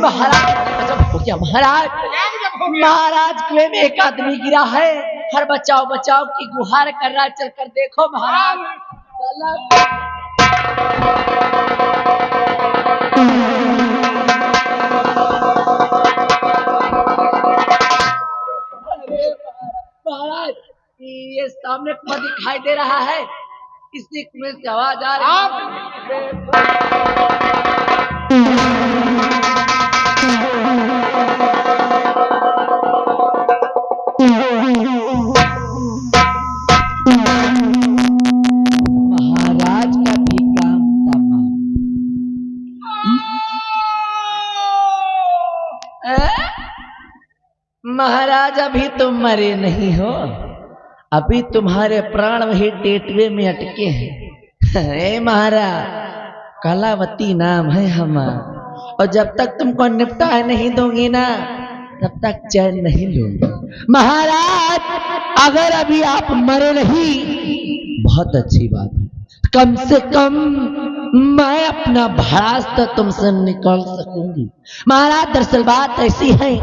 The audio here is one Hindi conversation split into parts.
महाराज जब हो गया महाराज। महाराज कुएं में एक आदमी गिरा है, हर बचाओ बचाओ की गुहार कर रहा है। चलकर देखो महाराज। महाराज ये सामने कुआं दिखाई दे रहा है, इसी कुएं से आवाज आ रही है। महाराज अभी तुम मरे नहीं हो, अभी तुम्हारे प्राण वही टेटवे में अटके हैं। ए महाराज, कलावती नाम है हमारा, और जब तक तुमको निपटा नहीं दूंगी ना तब तक चैन नहीं लूंगी। महाराज अगर अभी आप मरे नहीं, बहुत अच्छी बात है, कम से कम मैं अपना भड़ास तो तुमसे निकाल सकूंगी। महाराज दरअसल बात ऐसी है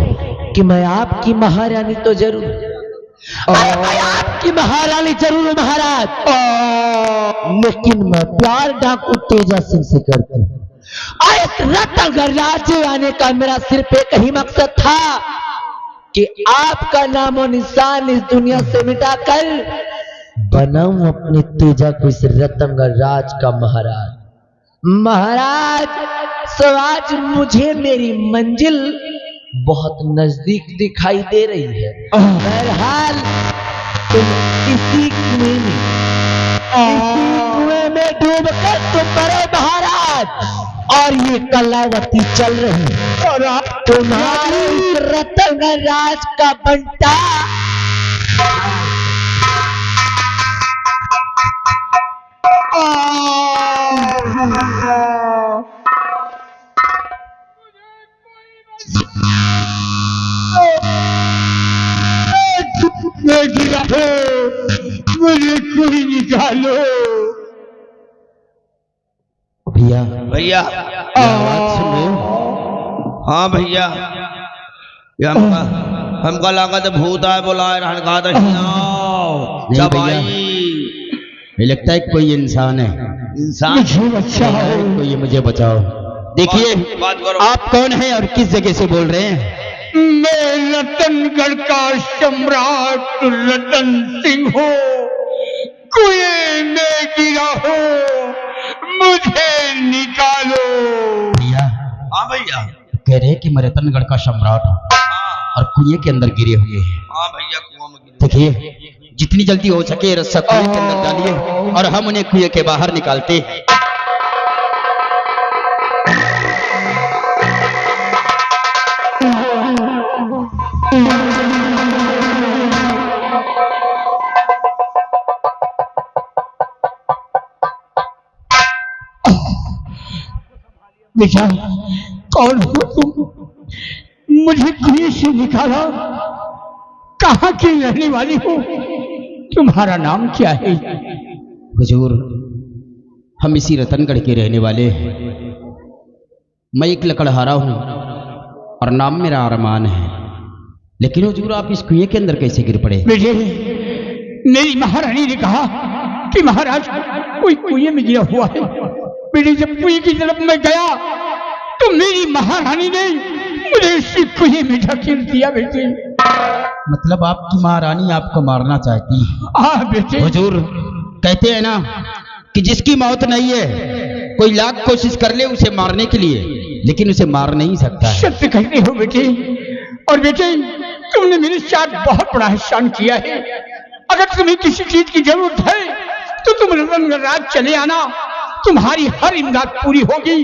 कि मैं आपकी महारानी तो जरूर, मैं आपकी महारानी जरूर हूं महाराज, लेकिन मैं प्यार डाकू तेजा सिंह से करती हूँ। इस रत्नगढ़ राज्य आने का मेरा सिर्फ एक ही मकसद था कि आपका नामो निशान इस दुनिया से मिटाकर बनाऊं अपने तेजा को इस रत्नगढ़ राज का महाराज। महाराज सो आज मुझे मेरी मंजिल बहुत नजदीक दिखाई दे रही है। बहरहाल तुम इसी कुएं में डूबकर तुम मरो महाराज, और ये कलावती चल रही है तुम्हारे इस रत्नगढ़ राज का बंटा। मुझे कोई निकालो। भैया भैया आवाज सुन रहे हो? हाँ भैया, हमका लागत भूत आए बुलाए रहन का नहीं भैया, ये लगता है कोई इंसान है। इंसान मुझे बचाओ, कोई मुझे बचाओ। देखिए बात करो। आप कौन हैं और किस जगह से बोल रहे हैं? मैं रतनगढ़ का सम्राट रतन सिंह हूँ, कुएं में गिरा हो, मुझे निकालो। भैया हाँ भैया, कह रहे हैं कि मैं रतनगढ़ का सम्राट हूँ और कुएं के अंदर गिरे हुए हैं। हाँ भैया, कुआं में गिरे। देखिए जितनी जल्दी हो सके रस्सा कुएं के अंदर डालिए और हम उन्हें कुएं के बाहर निकालते हैं। बेटा कौन हो तुम? मुझे कुएं से निकाला, कहाँ की रहने वाली हो? तुम्हारा नाम क्या है? हुजूर हम इसी रतनगढ़ के रहने वाले हैं। मैं एक लकड़हारा हूँ और नाम मेरा अरमान है। लेकिन हुजूर आप इस कुएं के अंदर कैसे गिर पड़े? बेटे मेरी महारानी ने कहा कि महाराज कोई कुएं में गिरा हुआ है। बेटे जब कुएं की तरफ मैं गया तो मेरी महारानी ने मुझे इसी कुएं में ढकेल दिया। बेटे मतलब आपकी महारानी आपको मारना चाहती है? हाँ बेटे। हुजूर कहते हैं ना कि जिसकी मौत नहीं है कोई लाख कोशिश कर ले उसे मारने के लिए, लेकिन उसे मार नहीं सकता है। सत्य कहते हो बेटे। और बेटे तुमने मेरे साथ बहुत बड़ा एहसान किया है। अगर तुम्हें किसी चीज की जरूरत है तो तुम रतनगढ़ राज चले आना, तुम्हारी हर इमदाद पूरी होगी।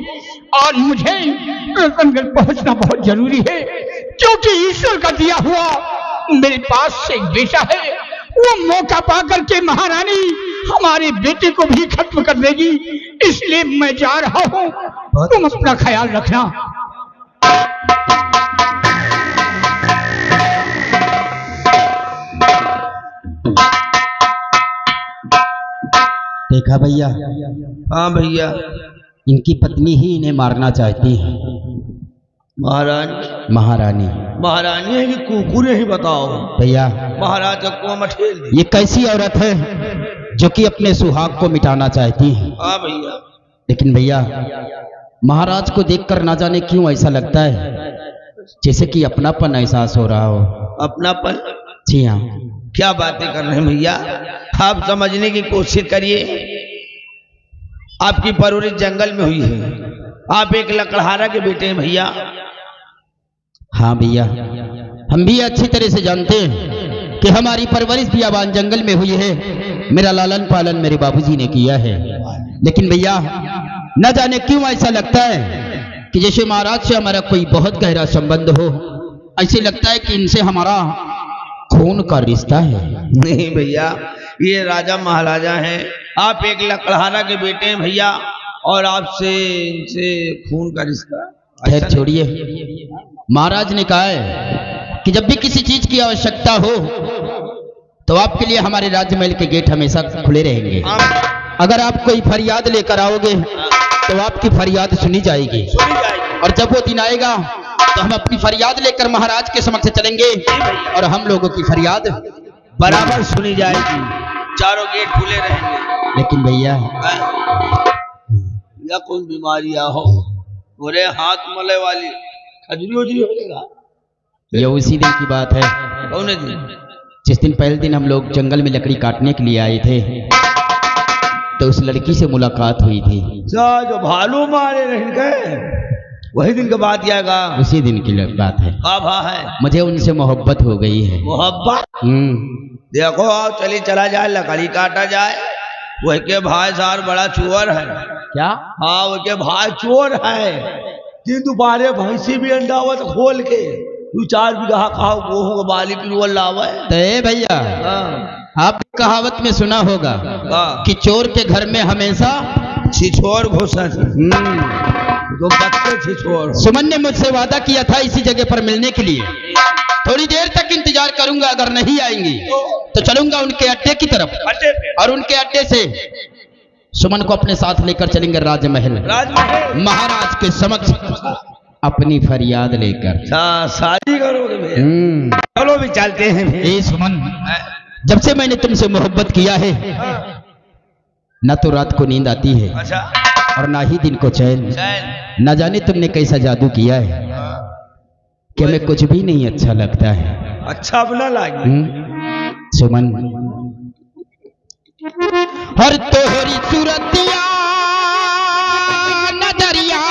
और मुझे रतनगढ़ पहुंचना बहुत जरूरी है, क्योंकि ईश्वर का दिया हुआ मेरे पास एक बेटा है। वो मौका पा करके महारानी हमारे बेटे को भी खत्म कर देगी। इसलिए मैं जा रहा हूँ, तुम अपना ख्याल रखना। देखा भैया, हाँ भैया। इनकी पत्नी ही इन्हें मारना चाहती है। महारानी? महारानी। महारानी है कि कुकुर है, ही बताओ भैया। महाराज का कुआं में ठेल दी। ये कैसी औरत है जो कि अपने सुहाग को मिटाना चाहती है? हाँ भैया। लेकिन भैया, महाराज को देखकर ना जाने क्यों ऐसा लगता है जैसे कि अपनापन एहसास हो रहा हो। अपनापन? जी हाँ। क्या बातें कर रहे हैं भैया, आप समझने की कोशिश करिए। आपकी परवरिश जंगल में हुई है, आप एक लकड़हारा के बेटे हैं भैया। हाँ भैया, हम भी अच्छी तरह से जानते हैं कि हमारी परवरिश बियाबान जंगल में हुई है। मेरा लालन पालन मेरे बाबूजी ने किया है। लेकिन भैया, न जाने क्यों ऐसा लगता है कि जैसे महाराज से हमारा कोई बहुत गहरा संबंध हो। ऐसे लगता है कि इनसे हमारा खून का रिश्ता है। नहीं भैया, ये राजा महाराजा हैं, आप एक लकड़हारा के बेटे हैं भैया, और आपसे इनसे खून का रिश्ता। खैर छोड़िए, महाराज ने कहा है कि जब भी किसी चीज की आवश्यकता हो तो आपके लिए हमारे राजमहल के गेट हमेशा खुले रहेंगे। अगर आप कोई फरियाद लेकर आओगे तो आपकी फरियाद सुनी जाएगी, और जब वो दिन आएगा तो हम अपनी फरियाद लेकर महाराज के समक्ष चलेंगे और हम लोगों की फरियाद बराबर सुनी जाएगी, चारों गेट खुले रहेंगे। लेकिन भैया, या कोई बीमारियां हो, पूरे हाथ मले वाली खजूरी उजरी हो जाएगा। ये उसी दिन की बात है। कौन दिन? जिस दिन पहले दिन हम लोग जंगल में लकड़ी काटने के लिए आए थे तो उस लड़की से मुलाकात हुई थी। जो भालू मारे रह गए, वही दिन की बात आएगा। उसी दिन की बात है। का है, मुझे उनसे मोहब्बत हो गई है। मोहब्बत? देखो, आओ चली चला जाए, लकड़ी काटा जाए। वही के भाई सार बड़ा चोर है। क्या? हाँ, वही के भाई चोर है। दिन दोपहरे भैंसी भी अंडावत खोल के 2-4 बीघा खाओ गेहूं का बाली पिलवल लावे। तो भैया, आप कहावत में सुना होगा कि चोर के घर में हमेशा छिछोर घुसा। तो बच्चे छिछोर। सुमन ने मुझसे वादा किया था इसी जगह पर मिलने के लिए। थोड़ी देर तक इंतजार करूंगा, अगर नहीं आएंगी तो चलूंगा उनके अड्डे की तरफ, और उनके अड्डे से सुमन को अपने साथ लेकर चलेंगे राजमहल। महाराज के समक्ष अपनी फरियाद लेकर शादी करोगे? चलो भी चलते हैं। ए सुमन, जब से मैंने तुमसे मोहब्बत किया है न तो रात को नींद आती है, अच्छा, और ना ही दिन को चैन। न जाने तुमने कैसा जादू किया है कि हमें कुछ भी नहीं अच्छा लगता है। अच्छा अपना लागे सुमन, हर तोहरी सूरतिया नजरिया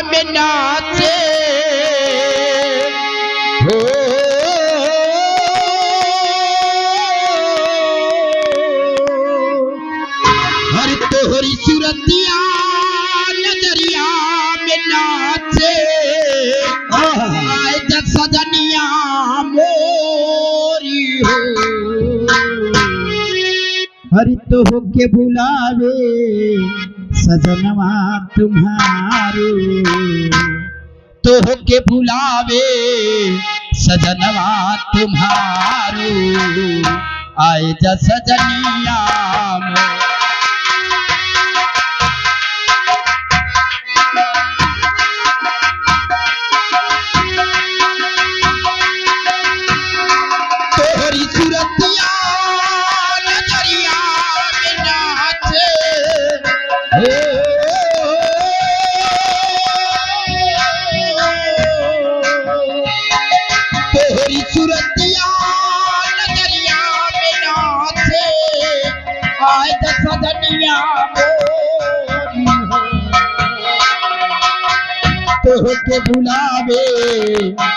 में नाचे हो, हर तोहरी सूरतिया नजरिया में नाचे, आए जब सजनिया मोरी हो, हरि तो होके बुलावे सजनवा तुम्हारे, तो होके बुलावे सजनवा तुम्हारे, आए जा सजनिया में। तोहरी सूरतिया नजरिया में नाचे हो, तोहरी सूरतिया नजरिया में नाचे, आए तो सजनिया मोरी हो, तोहके बुलावे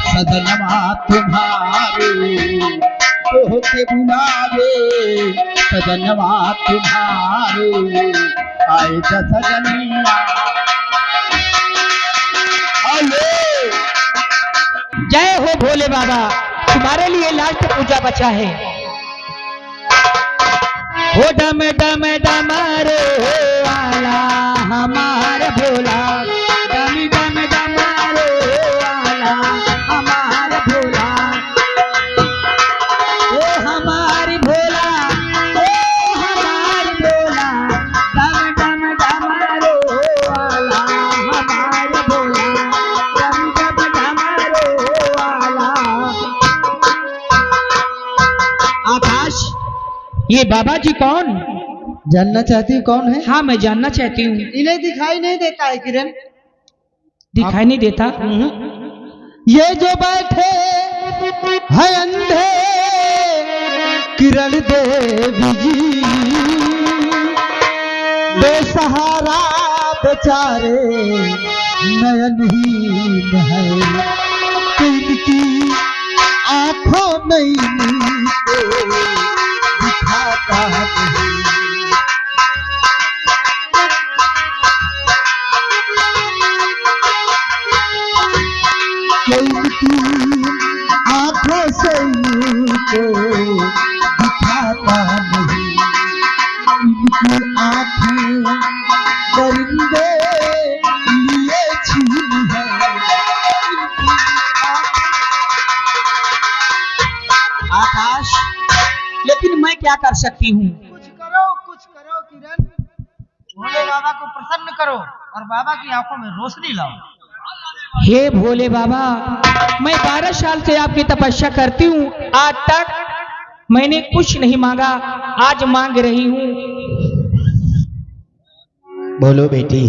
सजनवा तुम्हारे, तोहके बुलावे सजनवा तुम्हारे, आए तो सजनिया। जय हो भोले बाबा, तुम्हारे लिए लास्ट पूजा बचा है। हो डम डम डमरे वाला हमार भोला, डम डम डमरे वाला हमार भोला, ओ हमार भोला, ओ हमार भोला, डम ये बाबा जी कौन? जानना चाहती हूँ कौन है? हाँ मैं जानना चाहती हूँ। इन्हें दिखाई नहीं देता है किरण। दिखाई नहीं देता? ये जो बैठे है अंधे किरण देवी जी, बेसहारा बेचारे नयनहीन है, इनकी आंखों में नीचे दिखाता नहीं। इनकी आंखों से नीचे दिखाता नहीं, इनकी आंखें दरिंदे लिए छीन है। आकाश, लेकिन मैं क्या कर सकती हूँ? कुछ करो किरण। भोले बाबा को प्रसन्न करो और बाबा की आंखों में रोशनी लाओ। हे भोले बाबा, मैं 12 साल से आपकी तपस्या करती हूँ, आज तक मैंने कुछ नहीं मांगा, आज मांग रही हूँ। बोलो बेटी,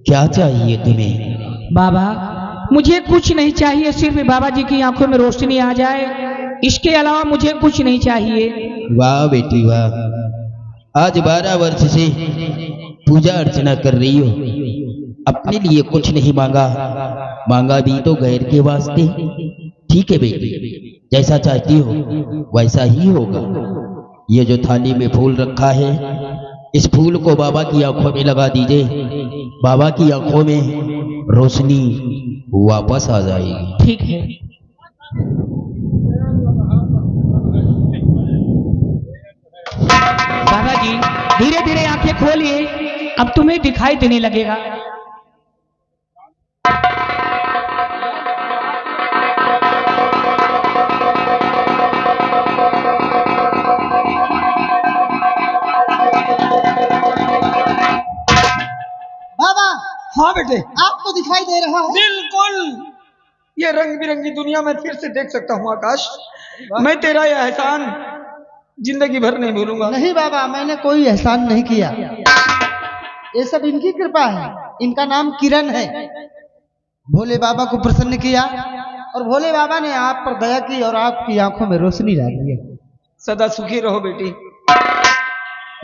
क्या चाहिए तुम्हें? बाबा मुझे कुछ नहीं चाहिए, सिर्फ बाबा जी की आंखों में रोशनी आ जाए, इसके अलावा मुझे कुछ नहीं चाहिए। वाह बेटी वाह, आज 12 वर्ष से पूजा अर्चना कर रही हो, अपने लिए कुछ नहीं मांगा, मांगा भी तो गैर के वास्ते। ठीक है बेटी, जैसा चाहती हो वैसा ही होगा। ये जो थाली में फूल रखा है, इस फूल को बाबा की आंखों में लगा दीजिए, बाबा की आंखों में रोशनी वापस आ जाएगी। ठीक है। बाबा जी धीरे धीरे आंखें खोलिए, अब तुम्हें दिखाई देने लगेगा। बाबा, हाँ बेटे, आपको दिखाई दे रहा है? बिल्कुल, ये रंग बिरंगी दुनिया में फिर से देख सकता हूँ आकाश। मैं तेरा यह एहसान जिंदगी भर नहीं भूलूंगा। नहीं बाबा, मैंने कोई एहसान नहीं किया, ये सब इनकी कृपा है। इनका नाम किरण है। भोले बाबा को प्रसन्न किया और भोले बाबा ने आप पर दया की और आपकी आंखों में रोशनी ला दी। सदा सुखी रहो बेटी।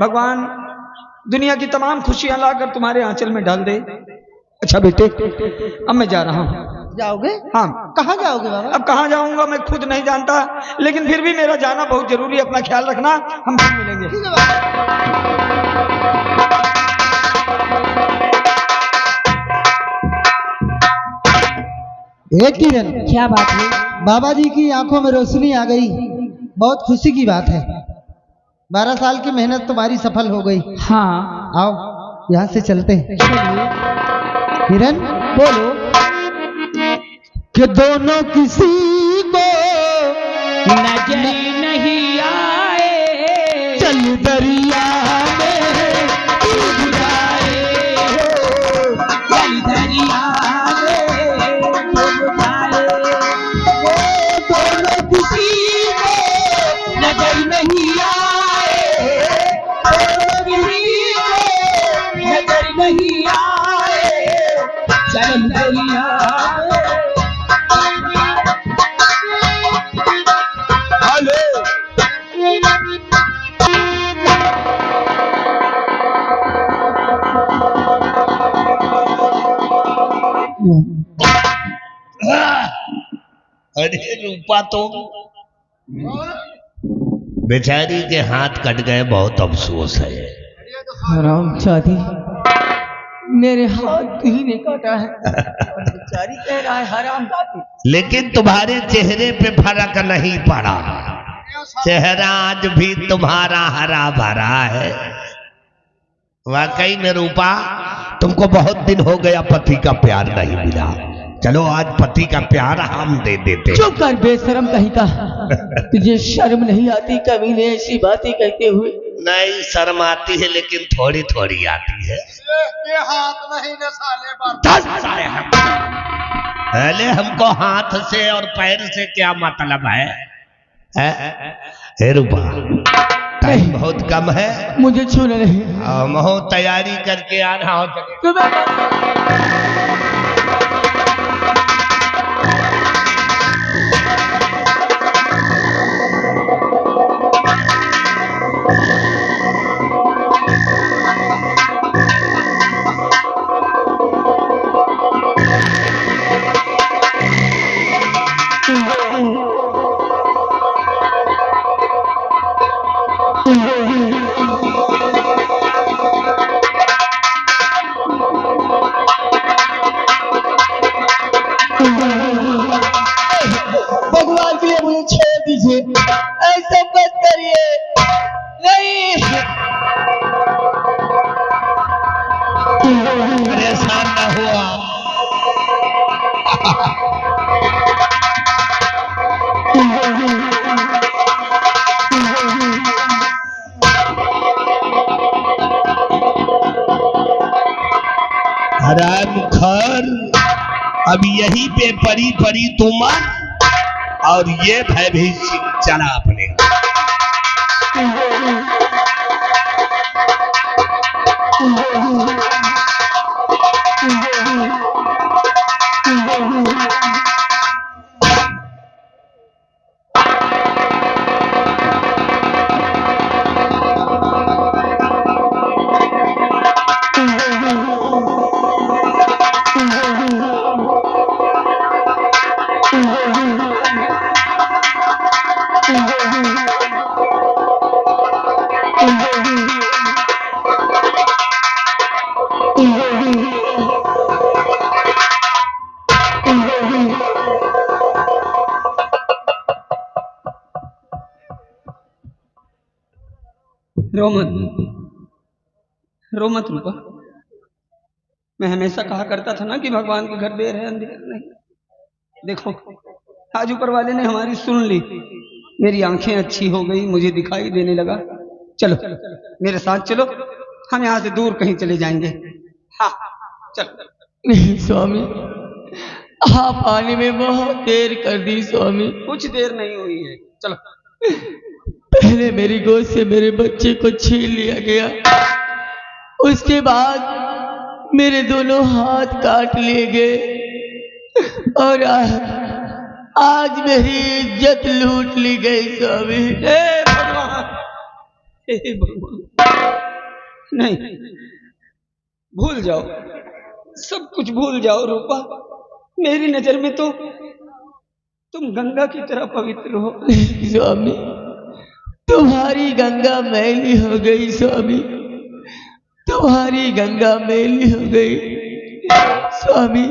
भगवान दुनिया की तमाम खुशियां लाकर तुम्हारे आंचल में डाल दे। अच्छा बेटे, अब मैं जा रहा हूँ। जाओगे? हाँ। कहाँ जाओगे बाबा? अब कहाँ जाऊंगा मैं खुद नहीं जानता, लेकिन फिर भी मेरा जाना बहुत जरूरी है। अपना ख्याल रखना, हम फिर मिलेंगे। ठीक है बाबा। किरण, क्या बात है? बाबा जी की आंखों में रोशनी आ गई, बहुत खुशी की बात है। 12 साल की मेहनत तुम्हारी सफल हो गई। हाँ, आओ यहाँ से चलते हैं। किरण बोलो। कि दोनों किसी को नजर नहीं आए, चल दरिया में डूब जाए, चल दरिया में डूब जाए। दोनों किसी को नजर नहीं आए, किसी को नजर नहीं आए, चल दरिया में। अरे रूपा तो बेचारी के हाथ कट गए, बहुत अफसोस है। हरामजादी, मेरे हाथ ही ने काटा है। बेचारी कह रहा है हरामजादी। लेकिन तुम्हारे चेहरे पे फर्क नहीं पड़ा, चेहरा आज भी तुम्हारा हरा भरा है। वाकई में रूपा, तुमको बहुत दिन हो गया पति का प्यार नहीं मिला। चलो आज पति का प्यार हम दे देते। चुप कर बेशरम कहीं का। तुझे शर्म नहीं आती कभी ने ऐसी बातें कहते हुए? नहीं शर्म आती है, लेकिन थोड़ी थोड़ी आती है। ये हाथ नहीं न साले बार। 10 साले पहले हमको हाथ से और पैर से क्या मतलब है? हे रूपा, टाइम बहुत कम है। मुझे छूना नहीं। महो तैयारी करके आना हो भगवान के लिए मुझे छोड़ दीजिए, ऐसा मत करिए। नहीं, परेशान ना हुआ। हराम खर, अब यहीं पे परी परी तुम और ये भयभीत सिंह चला अपने। रो मत, रो मत रूपा। मैं हमेशा कहा करता था ना कि भगवान के घर देर है अंधेर नहीं। देखो आज ऊपर वाले ने हमारी सुन ली, मेरी आंखें अच्छी हो गई, मुझे दिखाई देने लगा। चलो मेरे साथ चलो, हम यहाँ से दूर कहीं चले जाएंगे। हाँ चलो। नहीं स्वामी, आप आने में बहुत देर कर दी स्वामी। कुछ देर नहीं हुई है, चलो। पहले मेरी गोद से मेरे बच्चे को छीन लिया गया, उसके बाद मेरे दोनों हाथ काट लिए गए और आज मेरी इज्जत लूट ली गई स्वामी। हे भगवान, हे भगवान, नहीं भूल जाओ, सब कुछ भूल जाओ रूपा। मेरी नजर में तो तुम गंगा की तरह पवित्र हो। स्वामी तुम्हारी गंगा मैली हो गई स्वामी, तुम्हारी गंगा मैली हो गई स्वामी।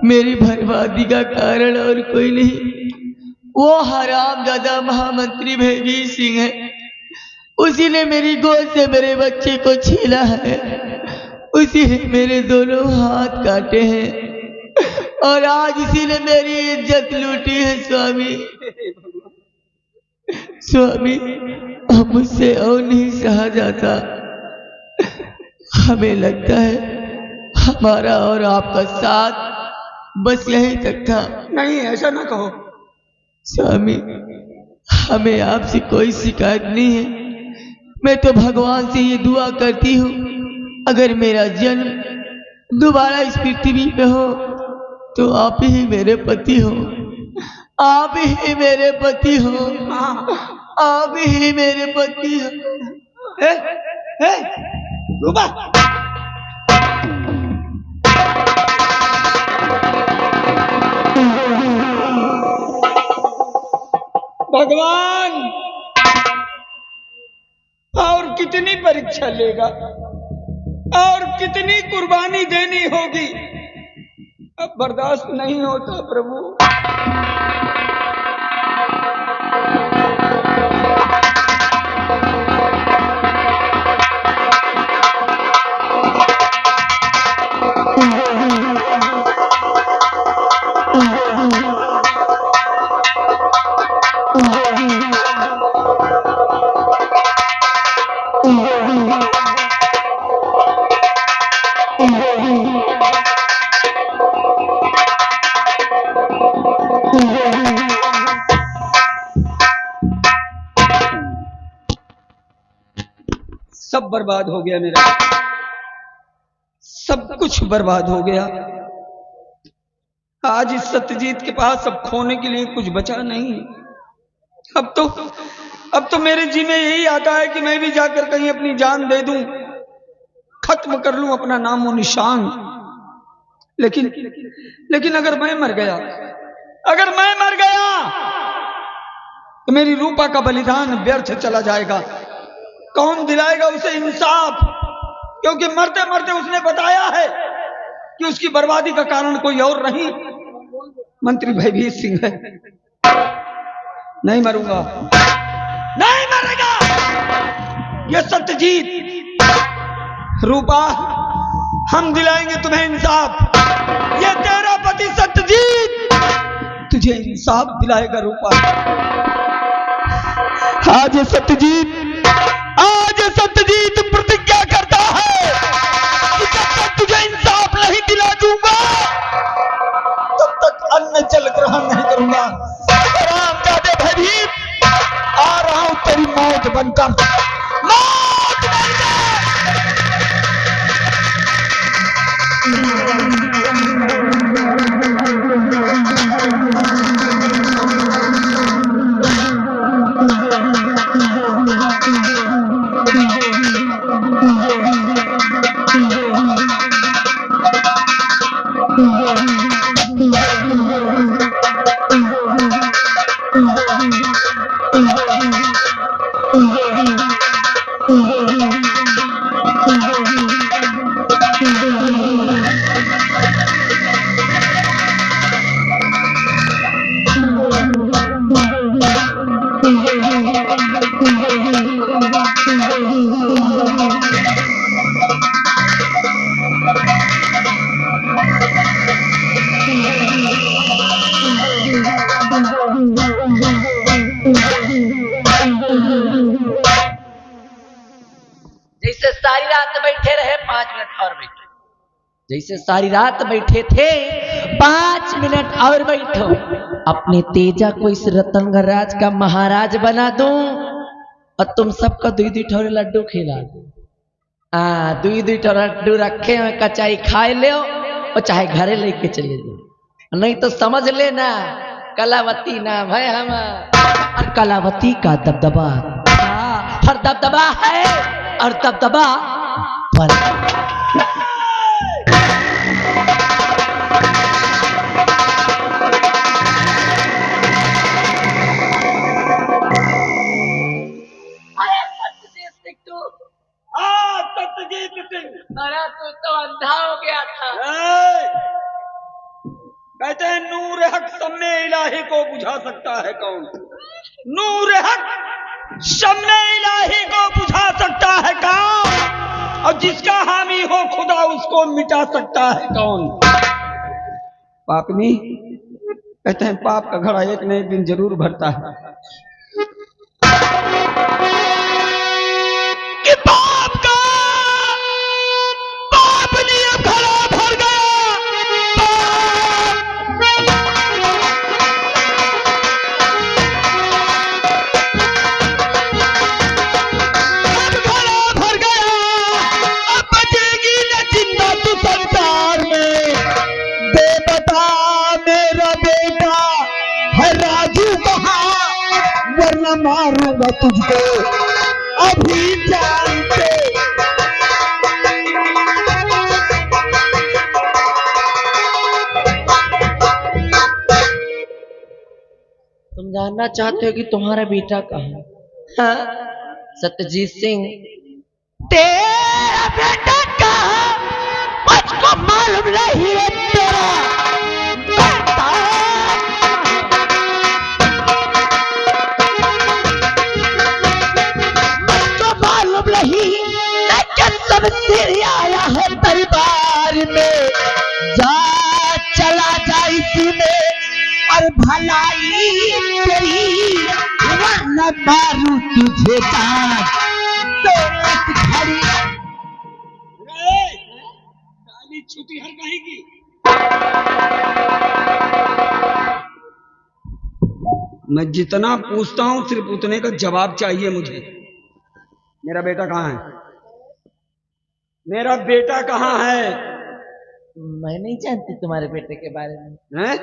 मेरी बर्बादी का कारण और कोई नहीं, वो हरामजादा महामंत्री भयभीत सिंह है। उसी ने मेरी गोद से मेरे बच्चे को छीना है, उसी ने मेरे दोनों हाथ काटे हैं और आज इसी ने मेरी इज्जत लूटी है स्वामी। स्वामी अब मुझसे और नहीं सहा जाता। हमें लगता है हमारा और आपका साथ बस यहीं तक था। नहीं ऐसा ना कहो स्वामी, हमें आपसे कोई शिकायत नहीं है। मैं तो भगवान से ये दुआ करती हूँ, अगर मेरा जन्म दोबारा इस पृथ्वी पे हो तो आप ही मेरे पति हो, आप ही मेरे पति हो, आप ही मेरे पति हो। रूपा भगवान और कितनी परीक्षा लेगा और कितनी कुर्बानी देनी होगी, अब बर्दाश्त नहीं होता प्रभु। बर्बाद हो गया मेरा, सब कुछ बर्बाद हो गया। आज इस सत्यजीत के पास अब खोने के लिए कुछ बचा नहीं। अब तो मेरे जी में यही आता है कि मैं भी जाकर कहीं अपनी जान दे दूं, खत्म कर लूं अपना नाम और निशान। लेकिन अगर मैं मर गया तो मेरी रूपा का बलिदान व्यर्थ चला जाएगा। कौन दिलाएगा उसे इंसाफ? क्योंकि मरते मरते उसने बताया है कि उसकी बर्बादी का कारण कोई और नहीं, मंत्री भयभीत सिंह है। नहीं मरूंगा, नहीं मरेगा ये सत्यजीत। रूपा, हम दिलाएंगे तुम्हें इंसाफ। ये तेरा पति सत्यजीत तुझे इंसाफ दिलाएगा रूपा। आज सत्यजीत प्रतिज्ञा करता है कि जब तक तुझे इंसाफ नहीं दिला दूंगा तब तक अन्न जल ग्रहण नहीं करूंगा। रामजादे भयभीत, आ रहा हूं तेरी मौत बनकर। मौत जैसे सारी रात बैठे रहे 5 मिनट और बैठो, जैसे सारी रात बैठे थे 5 मिनट और बैठो। अपने तेजा को इस रतनगढ़ राज का महाराज बना दूं और तुम सबका 2-2 ठोरे लड्डू खिला दूं। 2-2 ठोरे लड्डू रखे हुए, कचाई खाए ले और चाहे घरे लेके चले जाओ। नहीं तो समझ लेना कलावती नाम है हमारा, और कलावती का दबदबा हर दबदबा है और दबदबा पर। सत्यजीत सिंह, अरे तू तो अंधा हो गया था। कहते हैं नूर हक शम्मे इलाही को बुझा सकता है कौन? नूर हक शम्मे इलाही को बुझा सकता है कौन? और जिसका हामी हो खुदा उसको मिटा सकता है कौन? पापनी, कहते हैं पाप का घड़ा एक न एक दिन जरूर भरता है। कि पाप का पाप नियम घड़ा भर गया। अब घड़ा भर गया, अब बचेगी न जिंदा तू संसार में। बेबता मेरा बेटा है राजू कहाँ, वरना मारूंगा तुझको अभी जानते। तुम जानना चाहते हो कि तुम्हारा बेटा कहाँ है? हाँ? सत्यजीत सिंह, तेरा बेटा कहाँ मुझको मालूम नहीं है। तेरा बेटा मुझको मालूम नहीं, लेकिन सब सिर आया है परिवार में। जा चला जा इसमें और भलाई तेरी, वरना मारू तुझे जान दौलत घड़ी। छुट्टी हर कहीं की। मैं जितना पूछता हूं सिर्फ उतने का जवाब चाहिए मुझे। मेरा बेटा कहाँ है? मेरा बेटा कहाँ है? मैं नहीं जानती तुम्हारे बेटे के बारे में। हैं?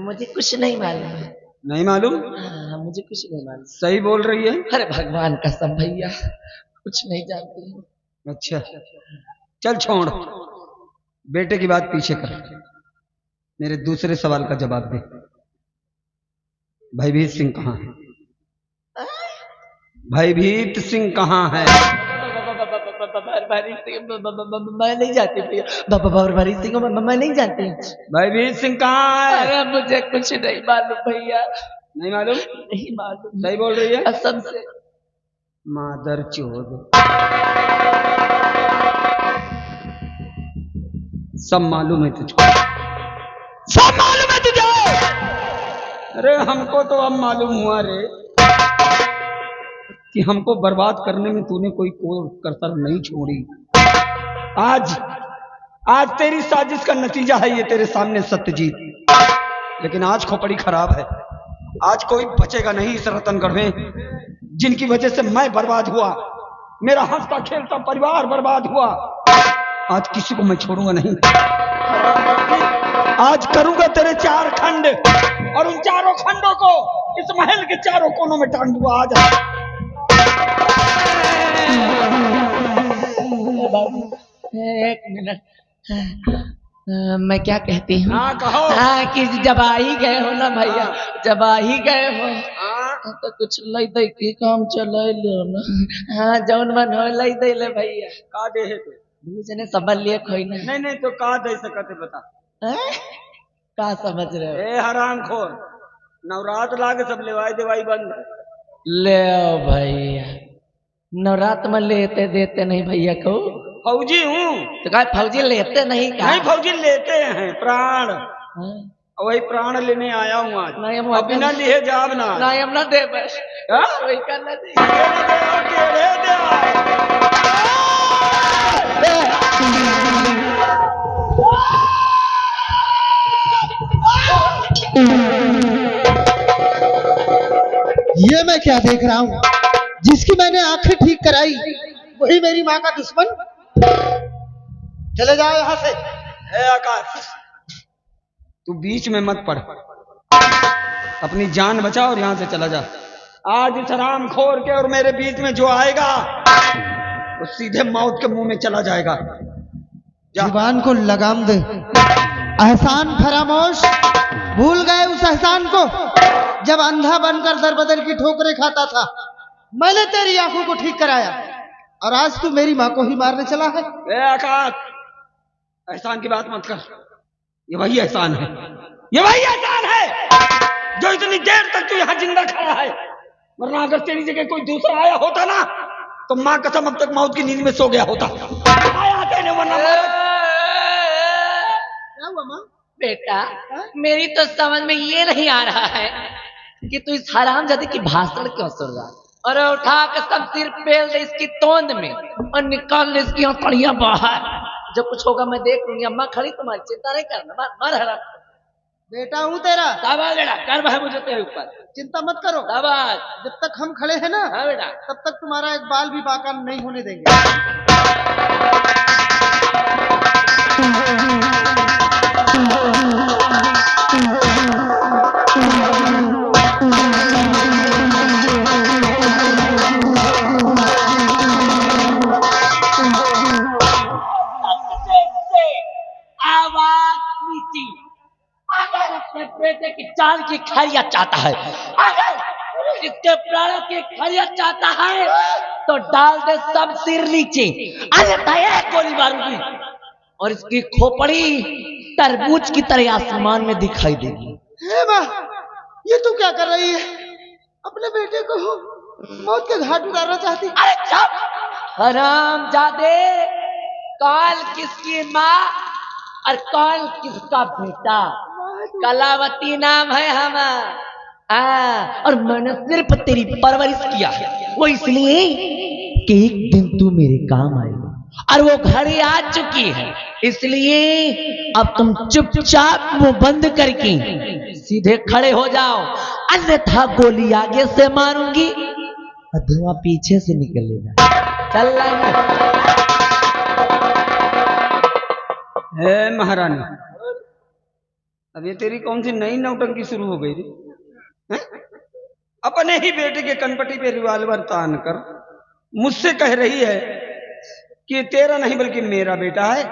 मुझे कुछ नहीं मालूम है। नहीं मालूम? हाँ, मुझे कुछ नहीं मालूम। सही बोल रही है? अरे भगवान कसम भैया, कुछ नहीं जानती हूँ। अच्छा चल छोड़, बेटे की बात पीछे कर, मेरे दूसरे सवाल का जवाब दे। भयभीत सिंह कहाँ है? भयभीत सिंह कहाँ है? मैं नहीं जानती भैया। भरी सिंह मैं नहीं जानती। भयभीत सिंह कहाँ है? अरे मुझे कुछ नहीं मालूम भैया। नहीं मालूम? नहीं मालूम। सही बोल रही है? कसम से। मादर चोद, सब मालूम है तुझको, सब मालूम है तुझे। अरे हमको तो अब मालूम हुआ रे कि हमको बर्बाद करने में तूने कोई कसर नहीं छोड़ी। आज तेरी साजिश का नतीजा है ये तेरे सामने सत्यजीत। लेकिन आज खोपड़ी खराब है, आज कोई बचेगा नहीं इस रतनगढ़ में, जिनकी वजह से मैं बर्बाद हुआ, मेरा हंसता खेलता परिवार बर्बाद हुआ। आज किसी को मैं छोड़ूंगा नहीं। आज करूंगा तेरे 4 खंड, और उन 4 खंडों को इस महल के 4 कोनों में टांग दूंगा। आज बाबू एक मिनट, मैं क्या कहती हूँ? हाँ कहो। हाँ कि जब आ ही गए हो ना भैया, जब आ ही गए हो तो कुछ लई दे के काम चला लो ना। हाँ जौन मन हो लई दे ले भैया। का दे है तो दूसरे समझ लिए कोई ना। नहीं तो का दे सकते बता। का समझ रहे हो? ए हराम खोर, नवरात लागे सब लेवाई देवाई बंद। ले आओ भैया, नवरात में लेते देते नहीं भैया को। फौजी हूँ तो क्या फौजी लेते नहीं का? नहीं फौजी लेते हैं प्राण, हाँ? वही प्राण लेने आया हूँ आज। नहीं हम अब बिना लिए जाब ना। नहीं हम ना दे बस। हाँ? वही करना दे। ये मैं क्या देख रहा हूँ? जिसकी मैंने आंखें ठीक कराई वही मेरी माँ का दुश्मन। चले जाओ यहाँ से। ए आकाश, तू बीच में मत पड़, अपनी जान बचा और यहाँ से चला जा। आज इस हराम खोर के और मेरे बीच में जो आएगा वो सीधे मौत के मुंह में चला जाएगा। जा। जुबान को लगाम दे। एहसान फरामोश, भूल गए उस एहसान को जब अंधा बनकर दर बदर की ठोकरें खाता था। मैंने तेरी आंखों को ठीक कराया और आज तू मेरी माँ को ही मारने चला है। ए आकाश, एहसान की बात मत कर। ये वही एहसान है, ये वही एहसान है जो इतनी देर तक तू यहाँ जिंदा खड़ा है। वरना अगर तेरी जगह कोई दूसरा आया होता ना तो माँ कसम अब तक मौत की नींद में सो गया होता। आया तेने वरना क्या हुआ माँ? बेटा मेरी तो समझ में ये नहीं आ रहा है कि तू इस हरामजादी की भाषण क्यों सुन रहा है। और उठा के सब सिर पेल दे इसकी तोंद में और निकाल दे इसकी आंखड़ियां बाहर। जो कुछ होगा मैं देख लूंगी। अम्मा खड़ी, तुम्हारी चिंता नहीं करना। मार हराम बेटा हूँ तेरा। शाबाश बेटा, गर्व है मुझे तेरे ऊपर। चिंता मत करो, शाबाश। जब तक हम खड़े हैं ना हाँ बेटा, तब तक तुम्हारा एक बाल भी बाका नहीं होने देंगे। आवाज नीची। अगर अपने बेटे की जान की खैरियत चाहता है, अगर इसके प्राणों की खैरियत चाहता है तो डाल दे सब सिर नीचे। अरे एक गोली मारूंगी और इसकी खोपड़ी तरबूज की तरह आसमान में दिखाई देगी। हे माँ, ये तू क्या कर रही है? अपने बेटे को मौत के घाट उतारना चाहती? अरे चुप हरामजादे, कौन किसकी माँ और कौन किसका बेटा? कलावती नाम है हमारा। और मैंने सिर्फ तेरी परवरिश किया है, वो इसलिए कि एक दिन तू मेरे काम आएगा और वो घड़ी आ चुकी है। इसलिए अब तुम चुपचाप मुंह बंद करके सीधे खड़े हो जाओ, अन्यथा गोली आगे से मारूंगी और धुआं पीछे से निकलेगा। चल रहा है। है महारानी, अब ये तेरी कौन सी नई नौटंकी शुरू हो गई थी? अपने ही बेटे के कनपटी पे रिवाल्वर तान कर मुझसे कह रही है कि ये तेरा नहीं बल्कि मेरा बेटा है।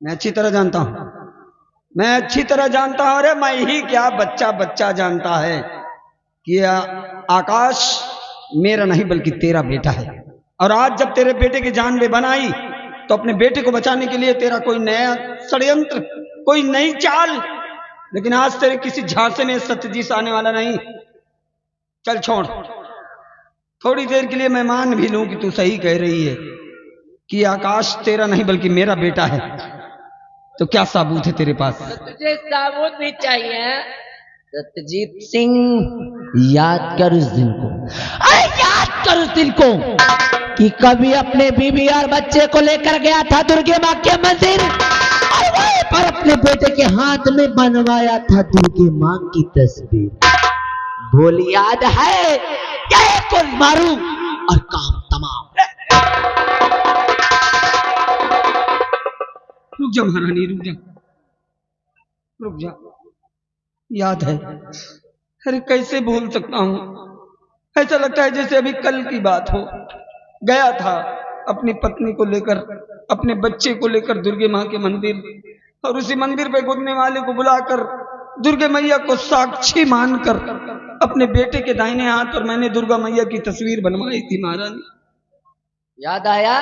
मैं अच्छी तरह जानता हूं, मैं अच्छी तरह जानता हूं। अरे मैं ही क्या, बच्चा बच्चा जानता है कि आकाश मेरा नहीं बल्कि तेरा बेटा है। और आज जब तेरे बेटे की जान बेबन आई तो अपने बेटे को बचाने के लिए तेरा कोई नया षड्यंत्र, कोई नई चाल, लेकिन आज तेरे किसी झांसे में सत्यजीत आने वाला नहीं। चल छोड़, थोड़ी देर के लिए मैं मान भी लूं कि तू सही कह रही है कि आकाश तेरा नहीं बल्कि मेरा बेटा है, तो क्या सबूत है तेरे पास? तुझे सबूत भी चाहिए? सत्यजीत सिंह, याद कर उस दिन को, अरे याद कर उस दिन को कि कभी अपने बीवी और बच्चे को लेकर गया था दुर्गे माँ के मंदिर और वहीं पर अपने बेटे के हाथ में बनवाया था दुर्गे माँ की तस्वीर। बोल याद है? क्या को मारूं और काम तमाम। रुक जा महारानी, रुक जा, रुक जा। याद है? अरे कैसे भूल सकता हूं, ऐसा लगता है जैसे अभी कल की बात हो। गया था अपनी पत्नी को लेकर, अपने बच्चे को लेकर दुर्गे माँ के मंदिर, और उसी मंदिर पे गुदने वाले को बुलाकर दुर्गे मैया को साक्षी मानकर अपने बेटे के दाहिने हाथ और मैंने दुर्गा मैया की तस्वीर बनवाई थी महारानी। याद आया?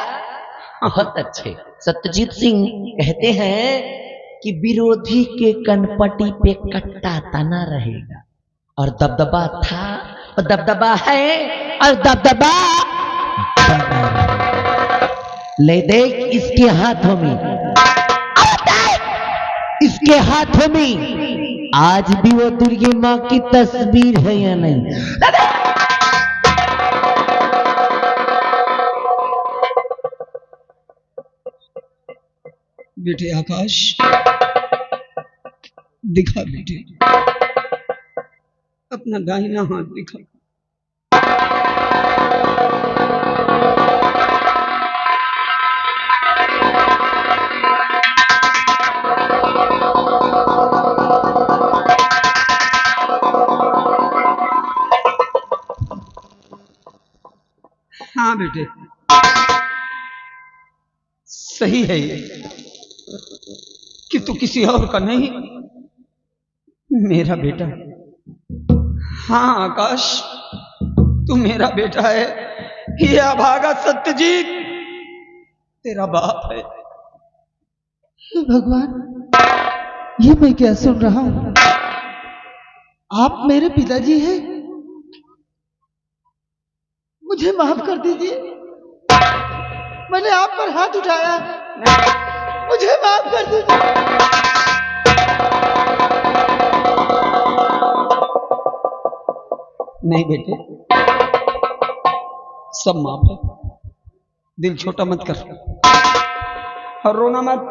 बहुत अच्छे। सत्यजीत सिंह कहते हैं कि विरोधी के कनपटी पे कट्टा तना रहेगा, और दबदबा था और दबदबा है और दबदबा ले देख इसके हाथों में, इसके हाथों में आज भी वो दुर्गे माँ की तस्वीर है या नहीं? बेटे आकाश, दिखा बेटे, अपना दाहिना हाथ दिखा। हाँ बेटे, सही है ये कि तू किसी और का नहीं, मेरा बेटा। हाँ आकाश, तू मेरा बेटा है। ये अभागा सत्यजीत तेरा बाप है। भगवान, ये मैं क्या सुन रहा हूं? आप मेरे पिताजी हैं? मुझे माफ कर दीजिए, मैंने आप पर हाथ उठाया, मुझे माफ कर दीजिए। नहीं बेटे, सब माफ है। दिल छोटा मत कर और रोना मत,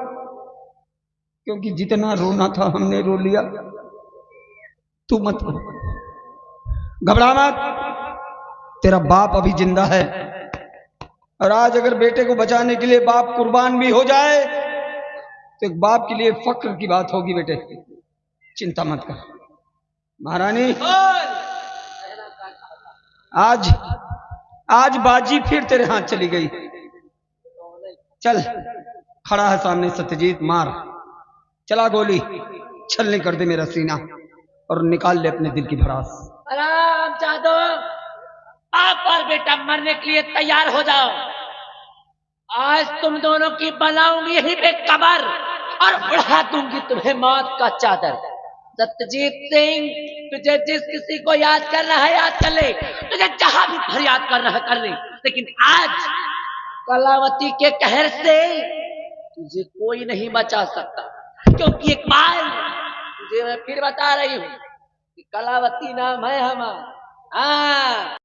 क्योंकि जितना रोना था हमने रो लिया। तू मत रो, घबरा मत, तेरा बाप अभी जिंदा है। और आज अगर बेटे को बचाने के लिए बाप कुर्बान भी हो जाए तो एक बाप के लिए फक्र की बात होगी। बेटे चिंता मत कर। महारानी, आज बाजी फिर तेरे हाथ चली गई। चल, खड़ा है सामने सत्यजीत, मार, चला गोली, छलनी कर दे मेरा सीना और निकाल ले अपने दिल की भड़ास। आराम जादो, आप और बेटा मरने के लिए तैयार हो जाओ। आज तुम दोनों की बनाऊंगी यहीं पे कबर और उड़ा दूंगी तुम्हें मौत का चादर। सत्यजीत सिंह, तुझे जिस किसी को याद करना है याद कर ले, तुझे जहां भी फरियाद करना है कर ले, लेकिन आज कलावती के कहर से तुझे कोई नहीं बचा सकता। क्योंकि एक बार तुझे मैं फिर बता रही हूं कि कलावती नाम है हमारा। हाँ।